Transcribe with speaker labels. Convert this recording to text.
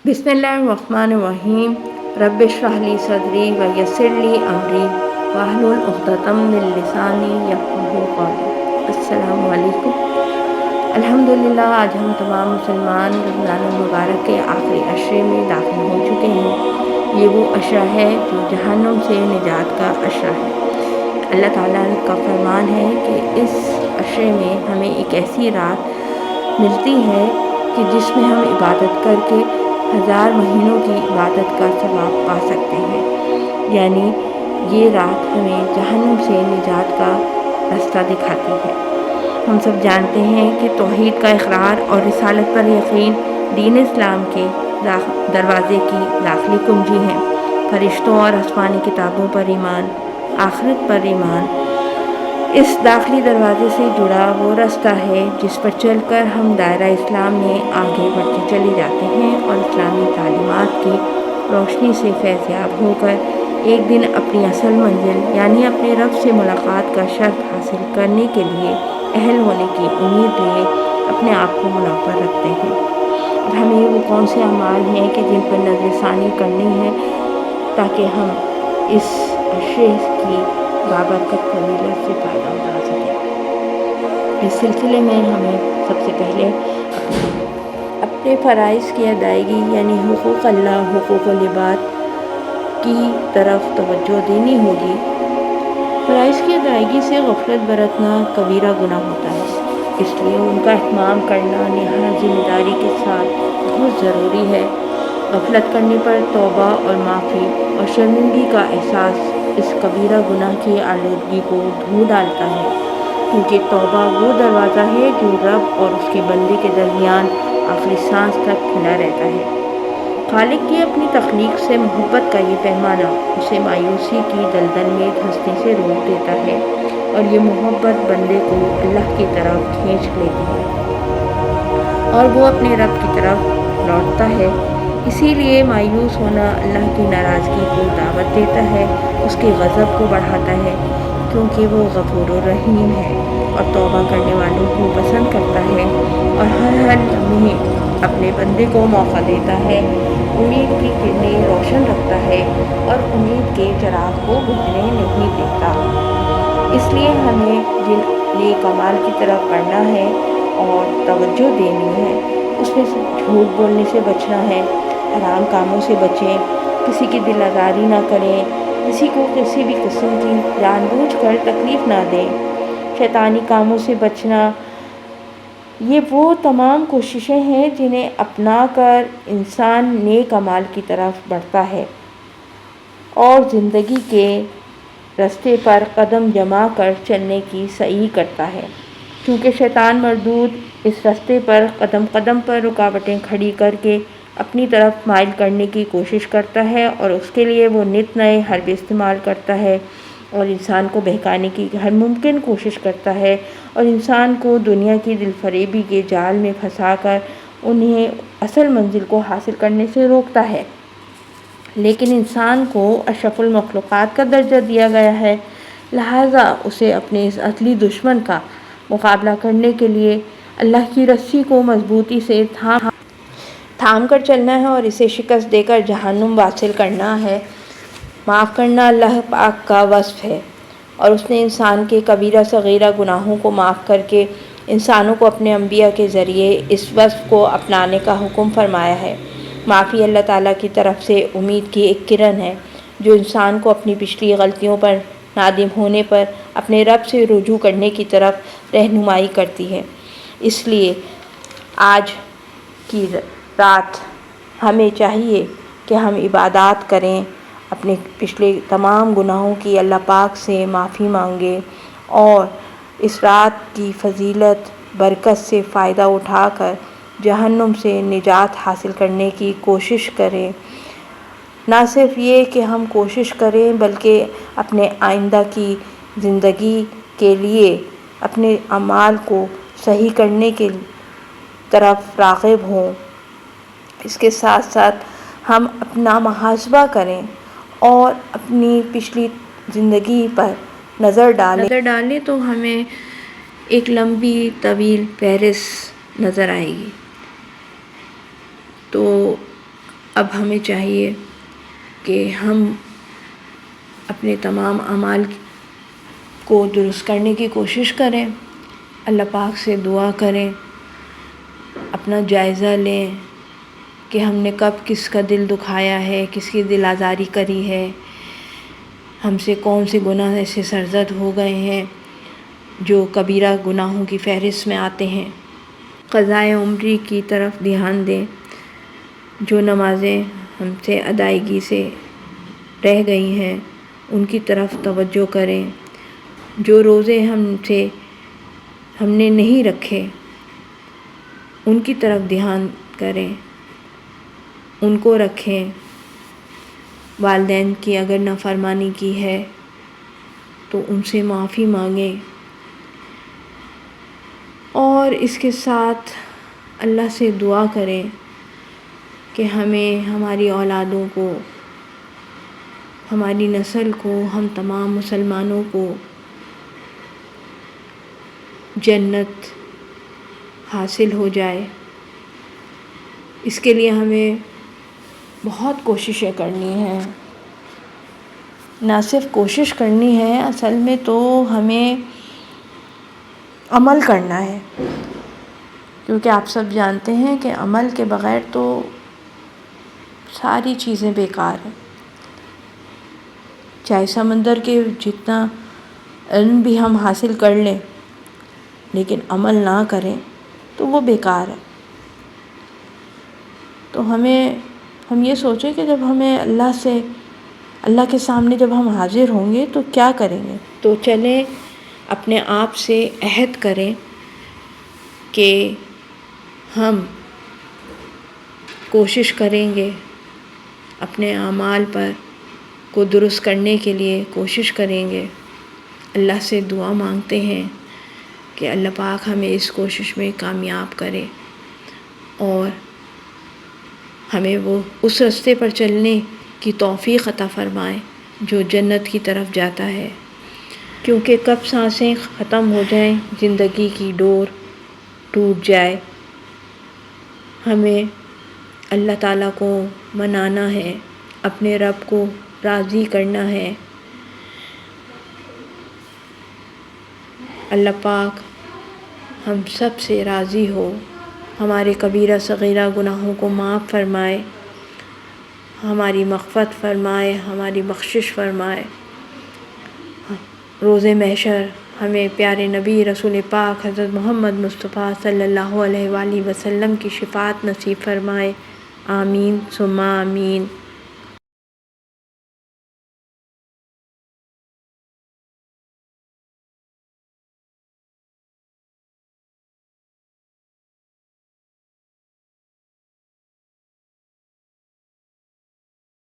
Speaker 1: बिस्मिल्लाहिर्रहमानिर्रहीम। रब्बि इश्रह ली सदरी व यस्सिर ली अमरी वाहलुल उक़दतम मिन लिसानी यफ़क़हू क़ौली। अस्सलामु अलैकुम। अल्हम्दुलिल्लाह, आज हम तमाम मुसलमान रमज़ानुल मुबारक के आखिरी अशरे में दाखिल हो चुके हैं। ये वो अशरा है जो जहन्नुम से निजात का अशरा है। अल्लाह ताला का फरमान है कि इस अशरे में हमें एक ऐसी रात मिलती है कि जिसमें हम इबादत करके 1000 महीनों की इबादत का सवाब पा सकते हैं। यानी ये रात हमें जहन्नुम से निजात का रास्ता दिखाती है। हम सब जानते हैं कि तौहीद का इक़रार और रिसालत पर यकीन दीन इस्लाम के दरवाज़े की दाखिली कुंजी हैं। फरिश्तों और आसमानी किताबों पर ईमान, आखिरत पर ईमान इस दाखिली दरवाज़े से जुड़ा वो रास्ता है जिस पर चलकर हम दायरा इस्लाम में आगे बढ़ते चले जाते हैं और इस्लामी तालीमात की रोशनी से फैज़याब होकर एक दिन अपनी असल मंजिल यानी अपने रब से मुलाकात का शर्फ हासिल करने के लिए अहल होने की उम्मीद लिए अपने आप को मुनव्वर रखते हैं। अब हमें वो कौन से अमाल हैं कि जिन पर नज़रसानी करनी है ताकि हम इस अशरे की बाबरकत फजीलत से फ़ायदा उठा सकें। इस सिलसिले में हमें सबसे पहले अपने फ़राइज़ की अदायगी यानी हुकूक़ अल्लाह, हुकूक़ुल इबाद की तरफ तवज्जो देनी होगी। फ़राइज़ की अदायगी से गफलत बरतना कबीरा गुनाह होता है, इसलिए उनका इत्माम करना निहायत ज़िम्मेदारी के साथ बहुत ज़रूरी है। गफलत करने पर तौबा और माफ़ी और शर्मिंदगी का एहसास इस कबीरा गुनाह की आलूदगी को धो डालता है, क्योंकि तौबा वो दरवाज़ा है जो रब और उसके बंदे के दरमियान आखिरी सांस तक खुला रहता है। खालिक की अपनी तख्लीक से मोहब्बत का ये पैमाना उसे मायूसी की दलदल में धंसने से रोक देता है और ये मोहब्बत बंदे को अल्लाह की तरफ खींच लेती है और वो अपने रब की तरफ लौटता है। इसीलिए मायूस होना अल्लाह की नाराज़गी को दावत देता है, उसके गज़ब को बढ़ाता है, क्योंकि वो गफूर रहीम है और तौबा करने वालों को पसंद करता है और हर लम्हे अपने बंदे को मौका देता है, उम्मीद की किरणें रोशन रखता है और उम्मीद के चिराग को बुझने नहीं देता। इसलिए हमें जिन नेक अमाल की तरफ बढ़ना है और तवज्जो देनी है, उसमें से झूठ बोलने से बचना है, हराम कामों से बचें, किसी की दिल आज़ारी ना करें, किसी को किसी भी किस्म की जानबूझकर तकलीफ़ ना दें, शैतानी कामों से बचना। ये वो तमाम कोशिशें हैं जिन्हें अपना कर इंसान नेक अमाल की तरफ बढ़ता है और ज़िंदगी के रास्ते पर कदम जमा कर चलने की सही करता है, क्योंकि शैतान मरदूद इस रास्ते पर कदम कदम पर रुकावटें खड़ी करके अपनी तरफ माइल करने की कोशिश करता है और उसके लिए वो नित नए हर्ब इस्तेमाल करता है और इंसान को बहकाने की हर मुमकिन कोशिश करता है और इंसान को दुनिया की दिलफरेबी के जाल में फंसाकर उन्हें असल मंजिल को हासिल करने से रोकता है। लेकिन इंसान को अशरफुल मखलूक़ात का दर्जा दिया गया है, लिहाजा उसे अपने इस असली दुश्मन का मुकाबला करने के लिए अल्लाह की रस्सी को मजबूती से थाम कर चलना है और इसे शिकस्त देकर जहन्नुम वासिल करना है। माफ़ करना अल्लाह पाक का वस्फ़ है और उसने इंसान के कबीरा सगीरा गुनाहों को माफ़ करके इंसानों को अपने अंबिया के ज़रिए इस वस्फ़ को अपनाने का हुक्म फरमाया है। माफ़ी अल्लाह ताला की तरफ से उम्मीद की एक किरण है जो इंसान को अपनी पिछली गलतियों पर नादिम होने पर अपने रब से रुजू करने की तरफ रहनुमाई करती है। इसलिए आज की रात हमें चाहिए कि हम इबादत करें, अपने पिछले तमाम गुनाहों की अल्लाह पाक से माफ़ी मांगें और इस रात की फ़जीलत बरकत से फ़ायदा उठाकर जहन्नुम से निजात हासिल करने की कोशिश करें। ना सिर्फ ये कि हम कोशिश करें बल्कि अपने आइंदा की ज़िंदगी के लिए अपने अमाल को सही करने के तरफ राग़िब हों। इसके साथ साथ हम अपना मुहासबा करें और अपनी पिछली ज़िंदगी पर नज़र डालें तो हमें एक लंबी तवील फहरिस्त नज़र आएगी। तो اب ہمیں چاہیے کہ ہم اپنے تمام اعمال کو درست کرنے کی کوشش کریں، اللہ پاک سے دعا کریں، اپنا جائزہ لیں کہ ہم نے کب کس کا دل دکھایا ہے، کس کی دل آزاری کری ہے، ہم سے کون سے گناہ ایسے سرزد ہو گئے ہیں جو کبیرہ گناہوں کی فہرست میں آتے ہیں۔ قضائے عمری کی طرف دھیان دیں، جو نمازیں ہم سے ادائیگی سے رہ گئی ہیں ان کی طرف توجہ کریں، جو روزے ہم نے نہیں رکھے ان کی طرف دھیان کریں، ان کو رکھیں۔ والدین کی اگر نافرمانی کی ہے تو ان سے معافی مانگیں، اور اس کے ساتھ اللہ سے دعا کریں کہ ہمیں، ہماری اولادوں کو، ہماری نسل کو، ہم تمام مسلمانوں کو جنت حاصل ہو جائے۔ اس کے لیے ہمیں بہت کوششیں کرنی ہیں، نہ صرف کوشش کرنی ہے، اصل میں تو ہمیں عمل کرنا ہے، کیونکہ آپ سب جانتے ہیں کہ عمل کے بغیر تو ساری چیزیں بیکار ہیں۔ چاہے سمندر کے جتنا علم بھی ہم حاصل کر لیں لیکن عمل نہ کریں تو وہ بیکار ہے۔ تو ہم یہ سوچیں کہ جب ہمیں اللہ کے سامنے جب ہم حاضر ہوں گے تو کیا کریں گے۔ تو چلیں اپنے آپ سے عہد کریں کہ ہم کوشش کریں گے، اپنے اعمال کو درست کرنے کے لیے کوشش کریں گے۔ اللہ سے دعا مانگتے ہیں کہ اللہ پاک ہمیں اس کوشش میں کامیاب کرے اور ہمیں وہ اس راستے پر چلنے کی توفیق عطا فرمائے جو جنت کی طرف جاتا ہے، کیونکہ کب سانسیں ختم ہو جائیں، زندگی کی ڈور ٹوٹ جائے، ہمیں اللہ تعالیٰ کو منانا ہے، اپنے رب کو راضی کرنا ہے۔ اللہ پاک ہم سب سے راضی ہو، ہمارے کبیرہ صغیرہ گناہوں کو معاف فرمائے، ہماری مغفرت فرمائے، ہماری بخشش فرمائے۔ روز محشر ہمیں پیارے نبی رسول پاک حضرت محمد مصطفیٰ صلی اللہ علیہ وآلہ وسلم کی شفاعت نصیب فرمائے۔ آمین ثم آمین۔